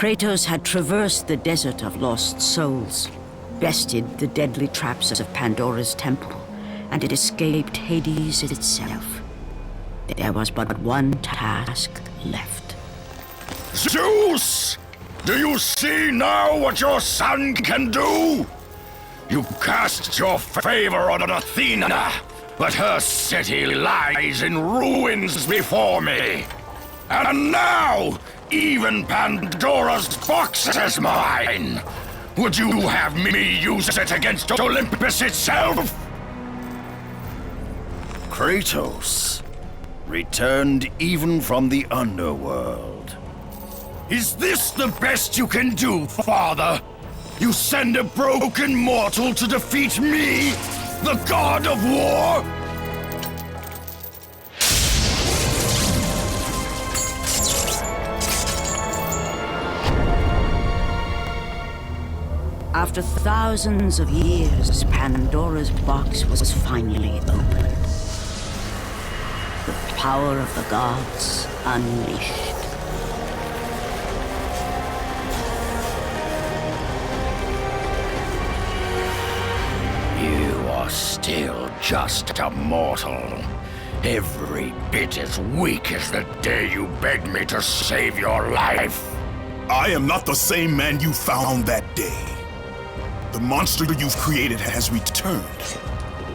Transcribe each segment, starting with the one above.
Kratos had traversed the desert of lost souls, bested the deadly traps of Pandora's temple, and had escaped Hades itself. There was but one task left. Zeus! Do you see now what your son can do? You cast your favor on Athena, but her city lies in ruins before me. And now, even Pandora's box is mine! Would you have me use it against Olympus itself? Kratos returned even from the underworld. Is this the best you can do, Father? You send a broken mortal to defeat me, the god of war? After thousands of years, Pandora's box was finally open. The power of the gods unleashed. You are still just a mortal. Every bit as weak as the day you begged me to save your life. I am not the same man you found that day. The monster you've created has returned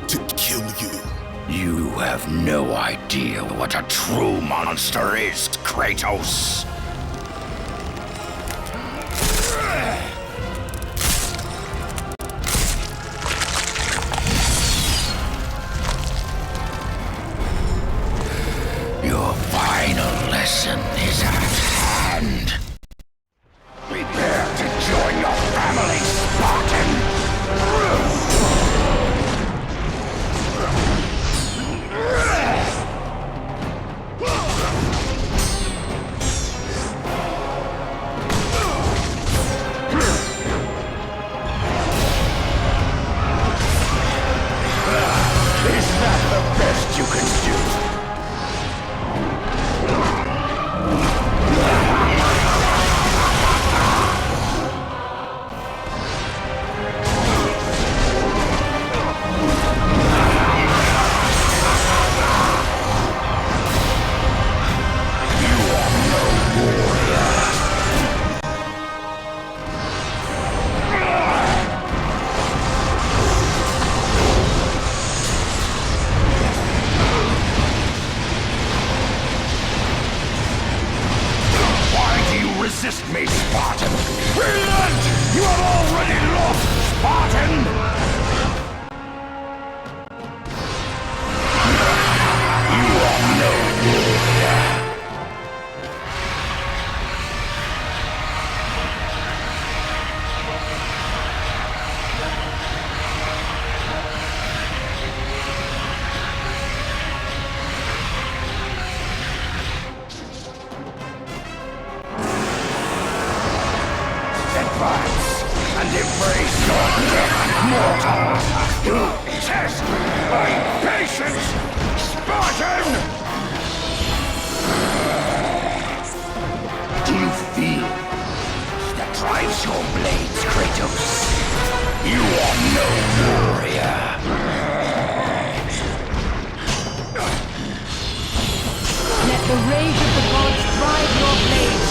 to kill you. You have no idea what a true monster is, Kratos. Your final lesson is at hand. Prepare to join your family, Spartan! Is that the best you can do? Resist me, Spartan! Relent! You have already lost, Spartan! You are no warrior. And embrace your death, mortal! You test my patience, Spartan! Do you feel that drives your blades, Kratos? You are no warrior! Let the rage of the gods drive your blades,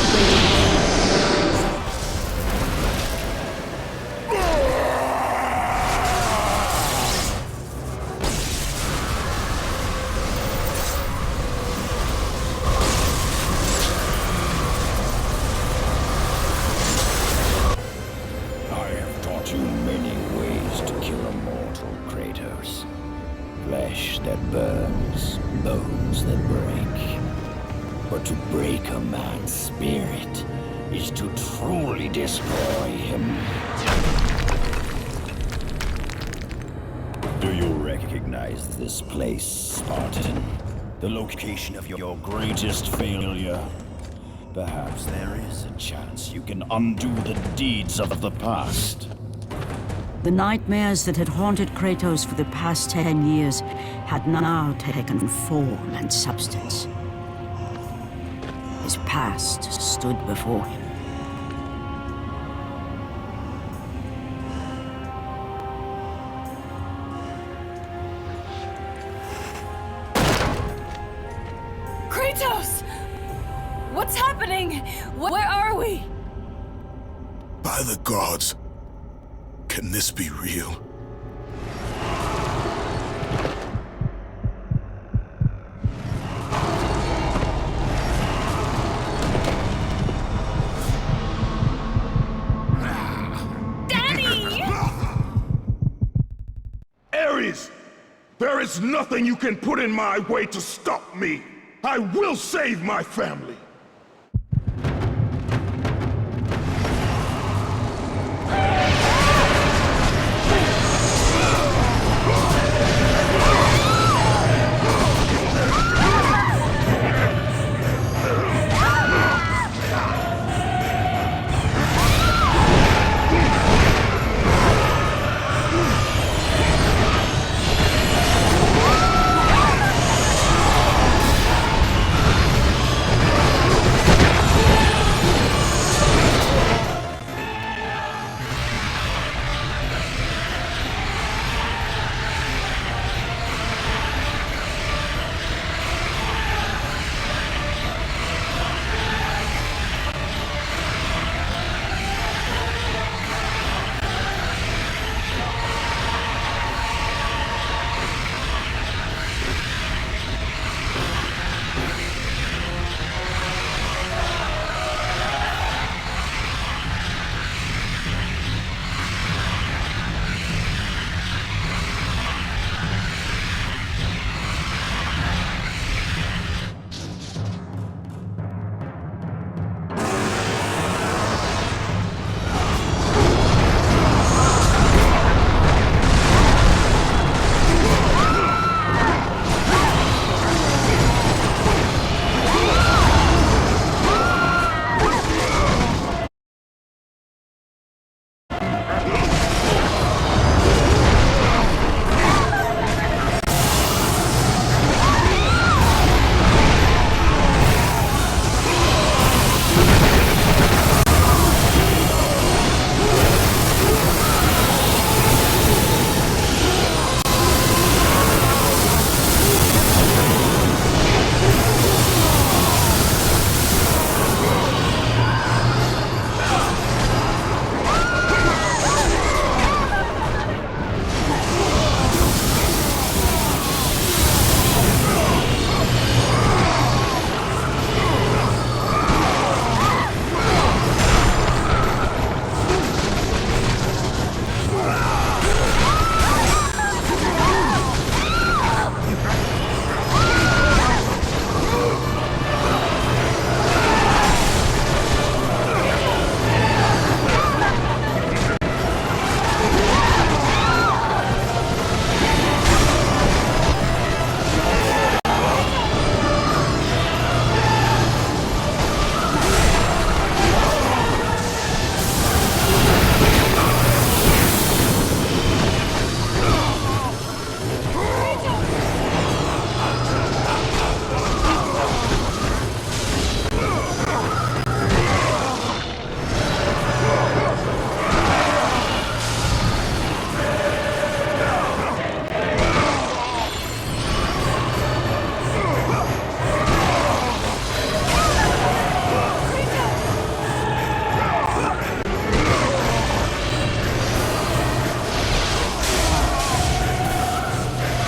Kratos. Flesh that burns, bones that break. But to break a man's spirit is to truly destroy him. Do you recognize this place, Spartan? The location of your greatest failure? Perhaps there is a chance you can undo the deeds of the past. The nightmares that had haunted Kratos for the past 10 years had now taken form and substance. His past stood before him, Kratos! What's happening? Where are we? By the gods, can this be real? Ares! There is nothing you can put in my way to stop me! I will save my family!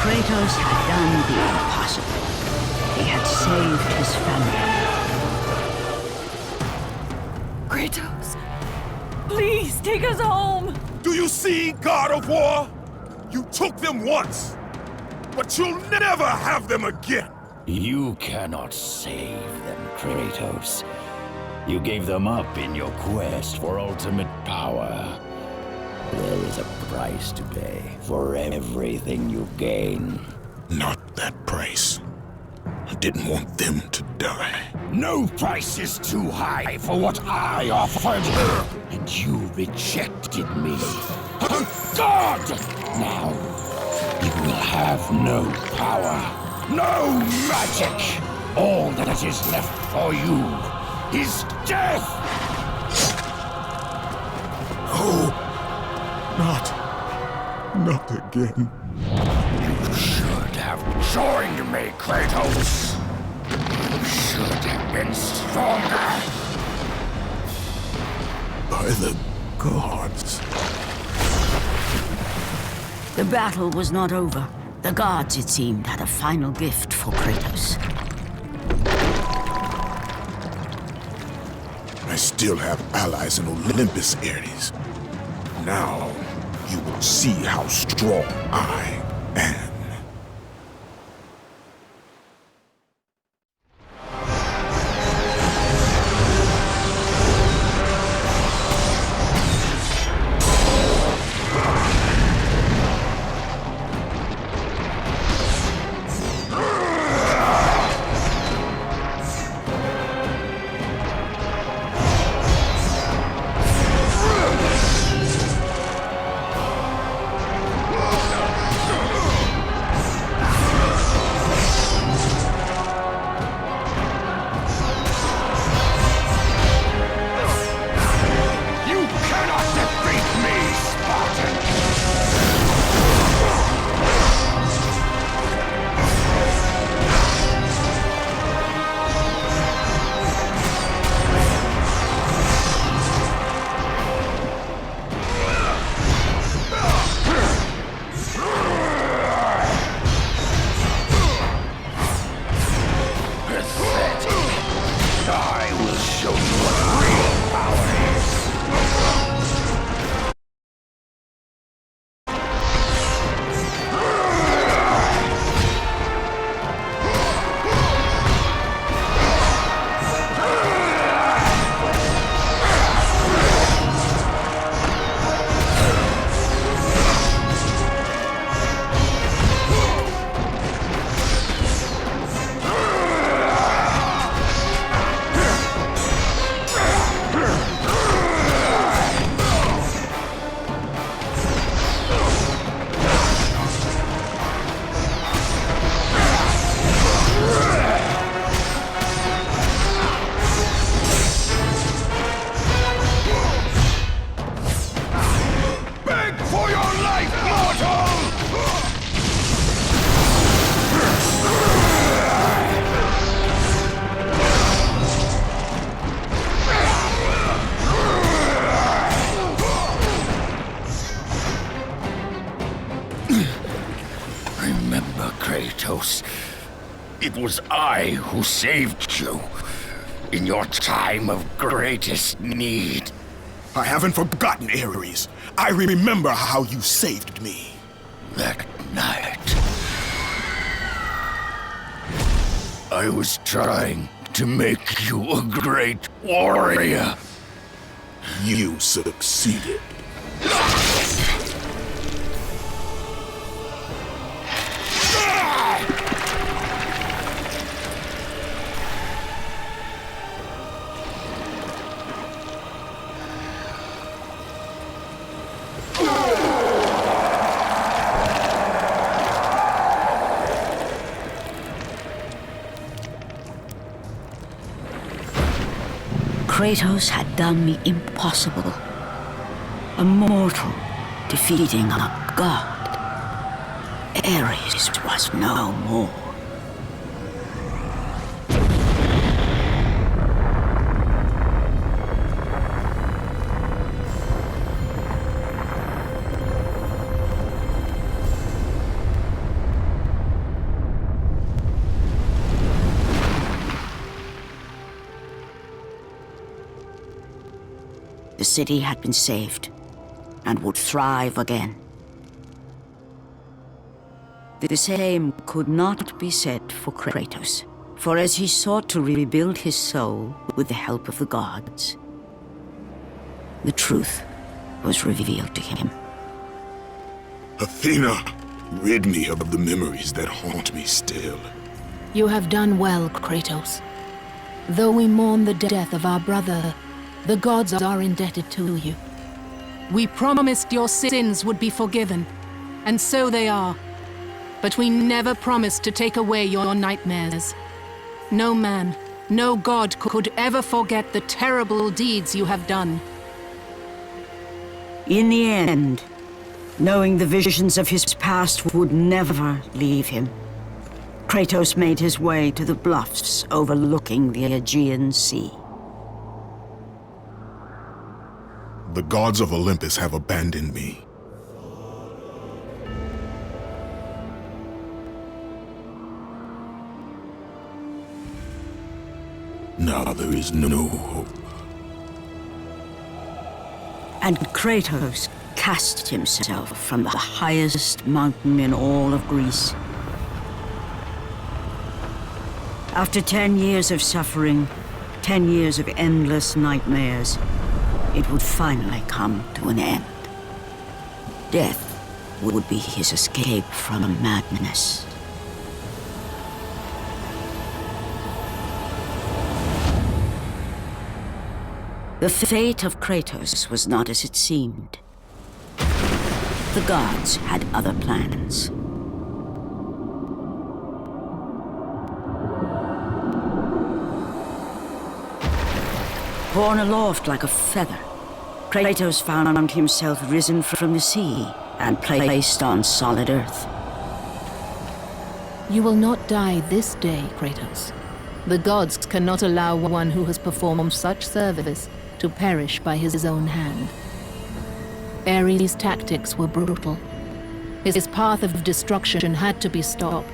Kratos had done the impossible. He had saved his family. Kratos, please take us home! Do you see, God of War? You took them once, but you'll never have them again! You cannot save them, Kratos. You gave them up in your quest for ultimate power. There is a price to pay for everything you gain. Not that price. I didn't want them to die. No price is too high for what I offered, and you rejected me. God! Now, you will have no power, no magic. All that is left for you is death! Oh! Not again. You should have joined me, Kratos! should have been stronger. By the gods. The battle was not over. The gods, it seemed, had a final gift for Kratos. I still have allies in Olympus, Ares. Now, you will see how strong I am. Kratos. It was I who saved you in your time of greatest need. I haven't forgotten, Ares. I remember how you saved me. That night, I was trying to make you a great warrior. You succeeded. Kratos had done the impossible. A mortal defeating a god. Ares was no more. The city had been saved, and would thrive again. The same could not be said for Kratos, for as he sought to rebuild his soul with the help of the gods, the truth was revealed to him. Athena, rid me of the memories that haunt me still. You have done well, Kratos. Though we mourn the death of our brother, the gods are indebted to you. We promised your sins would be forgiven, and so they are. But we never promised to take away your nightmares. No man, no god could ever forget the terrible deeds you have done. In the end, knowing the visions of his past would never leave him, Kratos made his way to the bluffs overlooking the Aegean Sea. The gods of Olympus have abandoned me. Now there is no hope. And Kratos cast himself from the highest mountain in all of Greece. After 10 years of suffering, 10 years of endless nightmares, it would finally come to an end. Death would be his escape from madness. The fate of Kratos was not as it seemed. The gods had other plans. Borne aloft like a feather, Kratos found himself risen from the sea and placed on solid earth. You will not die this day, Kratos. The gods cannot allow one who has performed such service to perish by his own hand. Ares' tactics were brutal. His path of destruction had to be stopped.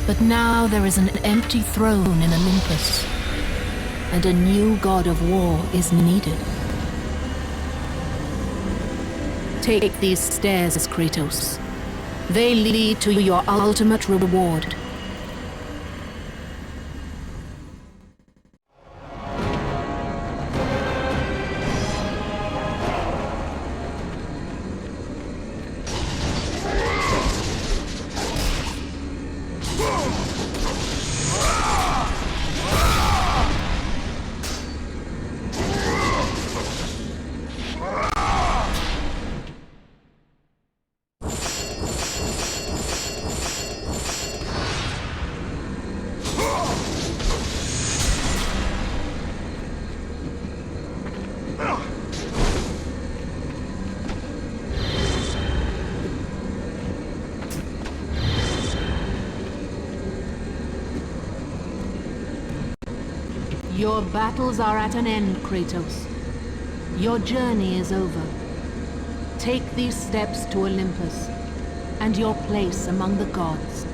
But now there is an empty throne in Olympus, and a new god of war is needed. Take these stairs, Kratos. They lead to your ultimate reward. Your battles are at an end, Kratos. Your journey is over. Take these steps to Olympus, and your place among the gods.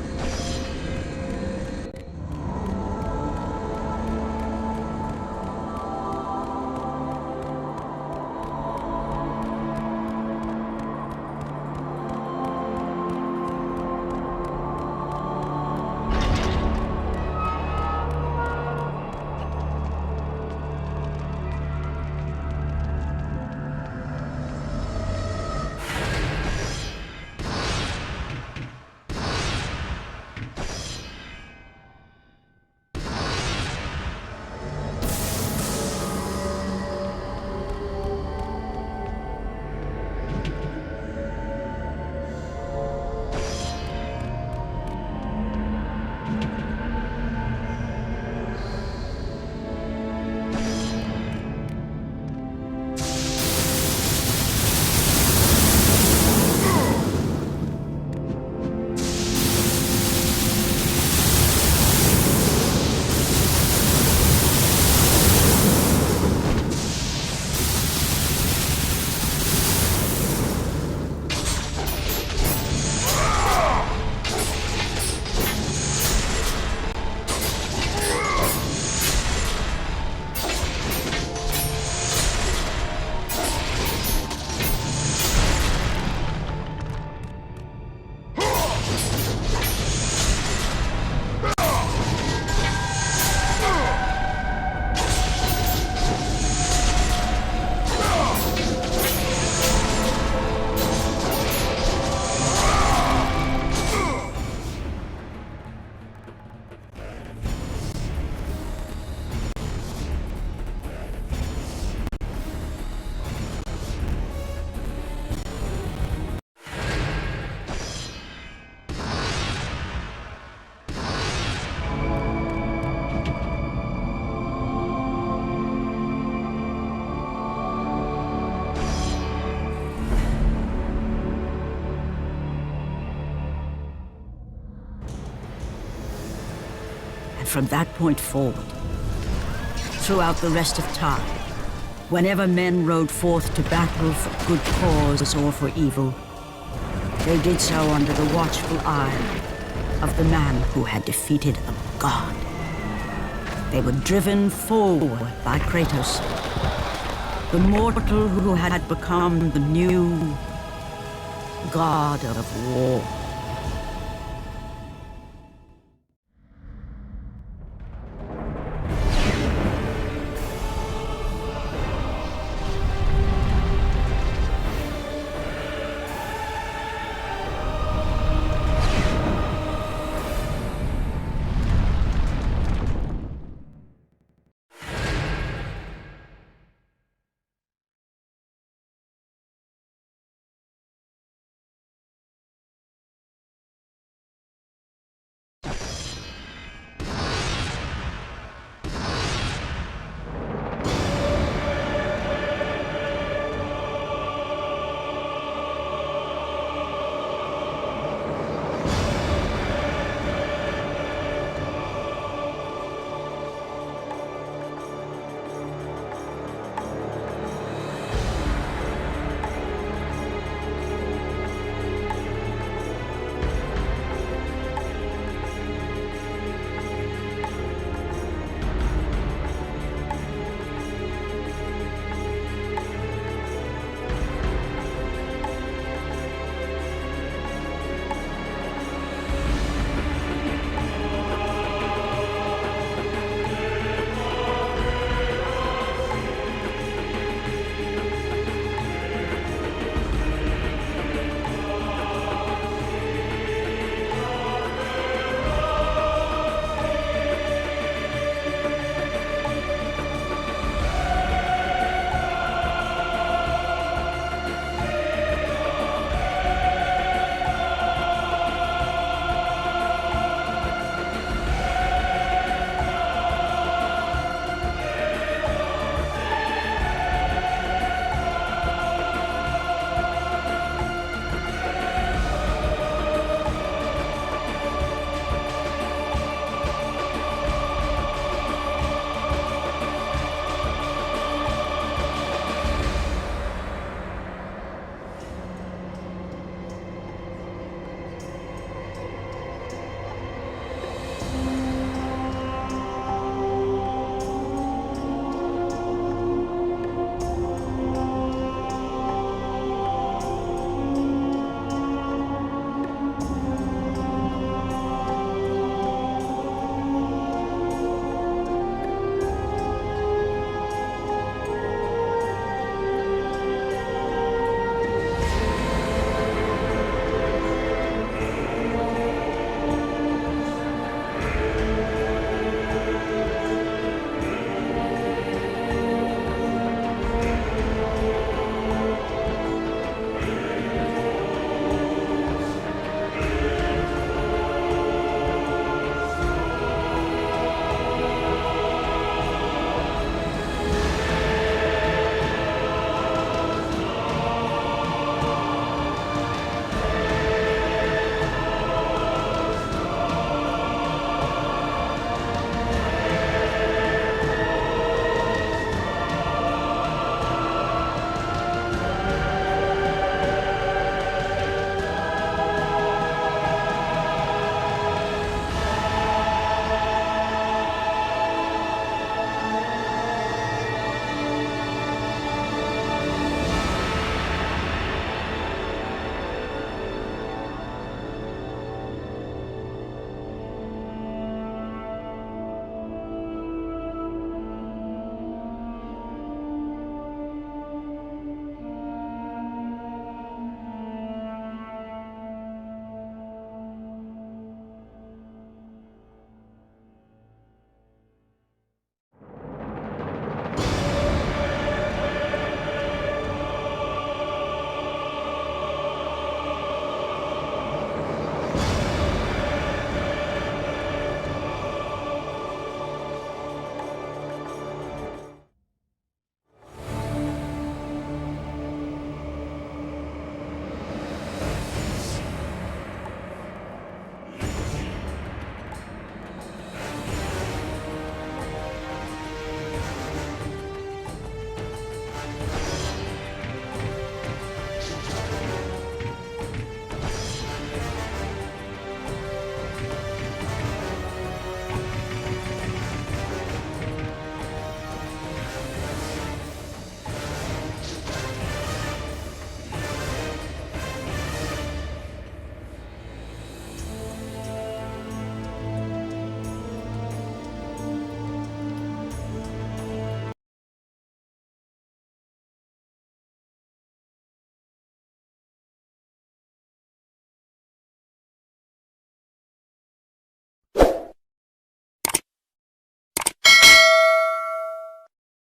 And from that point forward, throughout the rest of time, whenever men rode forth to battle for good cause or for evil, they did so under the watchful eye of the man who had defeated a god. They were driven forward by Kratos, the mortal who had become the new god of war.